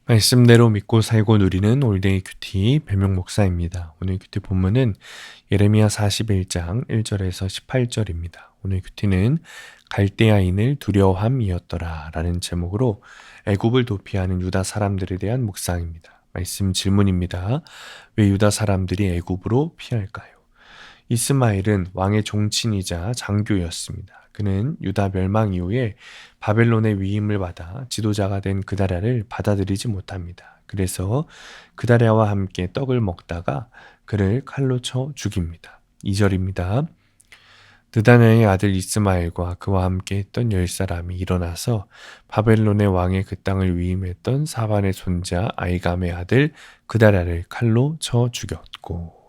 말씀대로 믿고 살고 누리는 올데이 큐티 배명 목사입니다. 오늘 큐티 본문은 예레미야 41장 1절에서 18절입니다. 오늘 큐티는 갈대아인을 두려워함이었더라 라는 제목으로 애굽을 도피하는 유다 사람들에 대한 묵상입니다. 말씀 질문입니다. 왜 유다 사람들이 애굽으로 피할까요? 이스마엘은 왕의 종친이자 장교였습니다. 그는 유다 멸망 이후에 바벨론의 위임을 받아 지도자가 된 그다랴를 받아들이지 못합니다. 그래서 그다랴와 함께 떡을 먹다가 그를 칼로 쳐 죽입니다. 2절입니다. 느다냐의 아들 이스마엘과 그와 함께 했던 10사람이 일어나서 바벨론의 왕의 그 땅을 위임했던 사반의 손자 아이감의 아들 그다랴를 칼로 쳐 죽였고,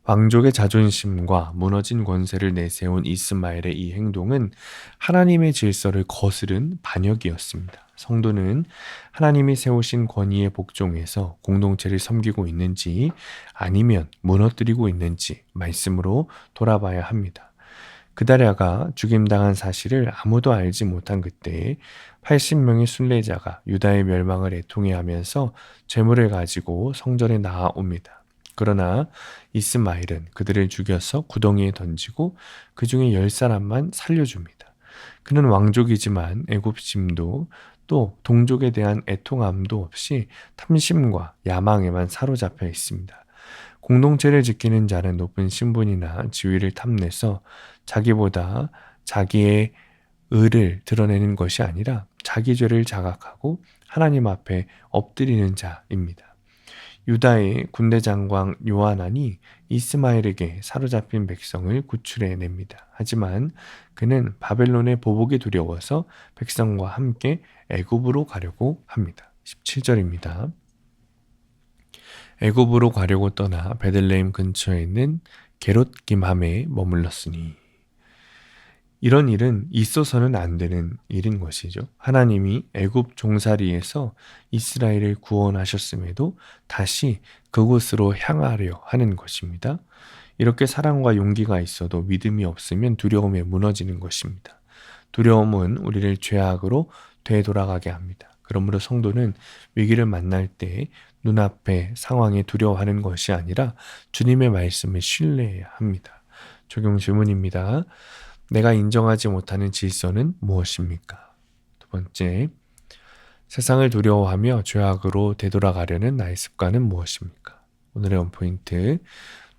왕족의 자존심과 무너진 권세를 내세운 이스마엘의 이 행동은 하나님의 질서를 거스른 반역이었습니다. 성도는 하나님이 세우신 권위에 복종해서 공동체를 섬기고 있는지 아니면 무너뜨리고 있는지 말씀으로 돌아봐야 합니다. 그다랴가 죽임당한 사실을 아무도 알지 못한 그때에 80명의 순례자가 유다의 멸망을 애통해하면서 재물을 가지고 성전에 나아옵니다. 그러나 이스마엘은 그들을 죽여서 구덩이에 던지고 그 중에 10사람만 살려줍니다. 그는 왕족이지만 애굽심도 또 동족에 대한 애통함도 없이 탐심과 야망에만 사로잡혀 있습니다. 공동체를 지키는 자는 높은 신분이나 지위를 탐내서 자기보다 자기의 의를 드러내는 것이 아니라 자기 죄를 자각하고 하나님 앞에 엎드리는 자입니다. 유다의 군대 장관 요하난이 이스마엘에게 사로잡힌 백성을 구출해냅니다. 하지만 그는 바벨론의 보복이 두려워서 백성과 함께 애굽으로 가려고 합니다. 17절입니다. 애굽으로 가려고 떠나 베들레헴 근처에 있는 게롯 김함에 머물렀으니, 이런 일은 있어서는 안 되는 일인 것이죠. 하나님이 애굽 종살이에서 이스라엘을 구원하셨음에도 다시 그곳으로 향하려 하는 것입니다. 이렇게 사랑과 용기가 있어도 믿음이 없으면 두려움에 무너지는 것입니다. 두려움은 우리를 죄악으로 되돌아가게 합니다. 그러므로 성도는 위기를 만날 때 눈앞의 상황에 두려워하는 것이 아니라 주님의 말씀을 신뢰해야 합니다. 적용 질문입니다. 내가 인정하지 못하는 질서는 무엇입니까? 두 번째, 세상을 두려워하며 죄악으로 되돌아가려는 나의 습관은 무엇입니까? 오늘의 원포인트,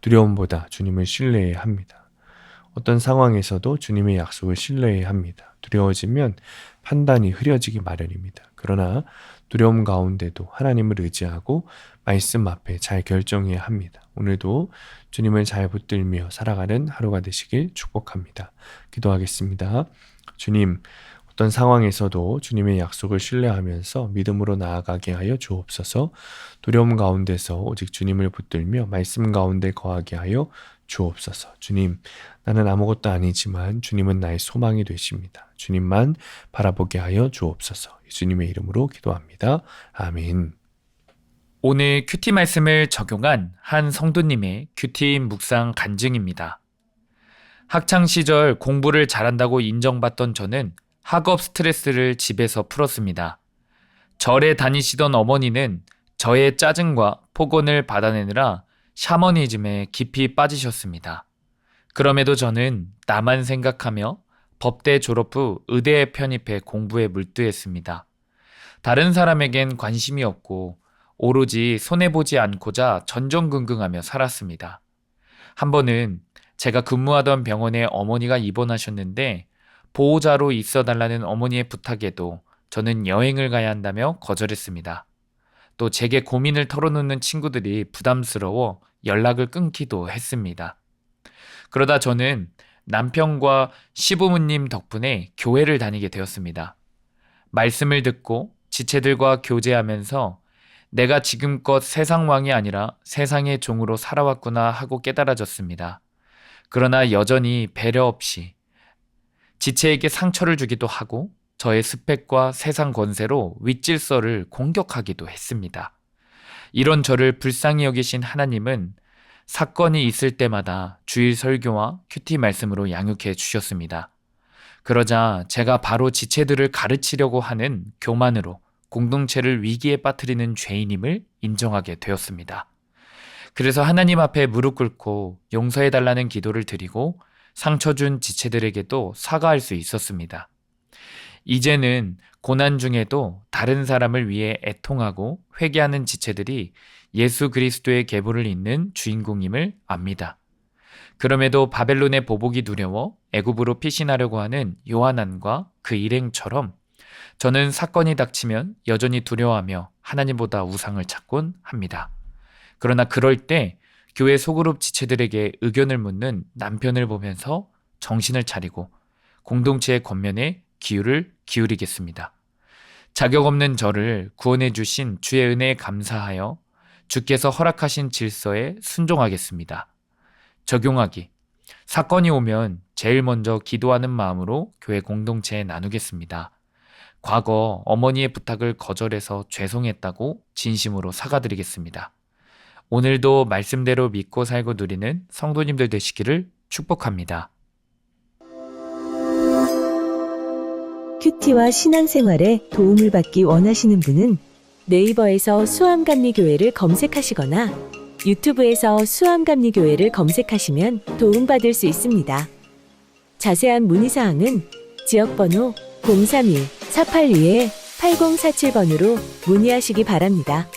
두려움보다 주님을 신뢰해야 합니다. 어떤 상황에서도 주님의 약속을 신뢰해야 합니다. 두려워지면 판단이 흐려지기 마련입니다. 그러나 두려움 가운데도 하나님을 의지하고 말씀 앞에 잘 결정해야 합니다. 오늘도 주님을 잘 붙들며 살아가는 하루가 되시길 축복합니다. 기도하겠습니다. 주님, 어떤 상황에서도 주님의 약속을 신뢰하면서 믿음으로 나아가게 하여 주옵소서. 두려움 가운데서 오직 주님을 붙들며 말씀 가운데 거하게 하여 주옵소서. 주님, 나는 아무것도 아니지만 주님은 나의 소망이 되십니다. 주님만 바라보게 하여 주옵소서. 예수님의 이름으로 기도합니다. 아멘. 오늘 큐티 말씀을 적용한 한 성도님의 큐티 묵상 간증입니다. 학창 시절 공부를 잘한다고 인정받던 저는 학업 스트레스를 집에서 풀었습니다. 절에 다니시던 어머니는 저의 짜증과 폭언을 받아내느라 샤머니즘에 깊이 빠지셨습니다. 그럼에도 저는 나만 생각하며 법대 졸업 후 의대에 편입해 공부에 몰두했습니다. 다른 사람에겐 관심이 없고 오로지 손해보지 않고자 전전긍긍하며 살았습니다. 한 번은 제가 근무하던 병원에 어머니가 입원하셨는데 보호자로 있어달라는 어머니의 부탁에도 저는 여행을 가야 한다며 거절했습니다. 또 제게 고민을 털어놓는 친구들이 부담스러워 연락을 끊기도 했습니다. 그러다 저는 남편과 시부모님 덕분에 교회를 다니게 되었습니다. 말씀을 듣고 지체들과 교제하면서 내가 지금껏 세상 왕이 아니라 세상의 종으로 살아왔구나 하고 깨달아졌습니다. 그러나 여전히 배려 없이 지체에게 상처를 주기도 하고 저의 스펙과 세상 권세로 윗질서를 공격하기도 했습니다. 이런 저를 불쌍히 여기신 하나님은 사건이 있을 때마다 주일 설교와 큐티 말씀으로 양육해 주셨습니다. 그러자 제가 바로 지체들을 가르치려고 하는 교만으로 공동체를 위기에 빠뜨리는 죄인임을 인정하게 되었습니다. 그래서 하나님 앞에 무릎 꿇고 용서해달라는 기도를 드리고 상처 준 지체들에게도 사과할 수 있었습니다. 이제는 고난 중에도 다른 사람을 위해 애통하고 회개하는 지체들이 예수 그리스도의 계보를 잇는 주인공임을 압니다. 그럼에도 바벨론의 보복이 두려워 애굽으로 피신하려고 하는 요하난과 그 일행처럼 저는 사건이 닥치면 여전히 두려워하며 하나님보다 우상을 찾곤 합니다. 그러나 그럴 때 교회 소그룹 지체들에게 의견을 묻는 남편을 보면서 정신을 차리고 공동체의 권면에 기울을 기울이겠습니다. 자격 없는 저를 구원해 주신 주의 은혜에 감사하여 주께서 허락하신 질서에 순종하겠습니다. 적용하기. 사건이 오면 제일 먼저 기도하는 마음으로 교회 공동체에 나누겠습니다. 과거 어머니의 부탁을 거절해서 죄송했다고 진심으로 사과드리겠습니다. 오늘도 말씀대로 믿고 살고 누리는 성도님들 되시기를 축복합니다. 큐티와 신앙생활에 도움을 받기 원하시는 분은 네이버에서 수암감리교회를 검색하시거나 유튜브에서 수암감리교회를 검색하시면 도움받을 수 있습니다. 자세한 문의사항은 지역번호 031-482-8047번으로 문의하시기 바랍니다.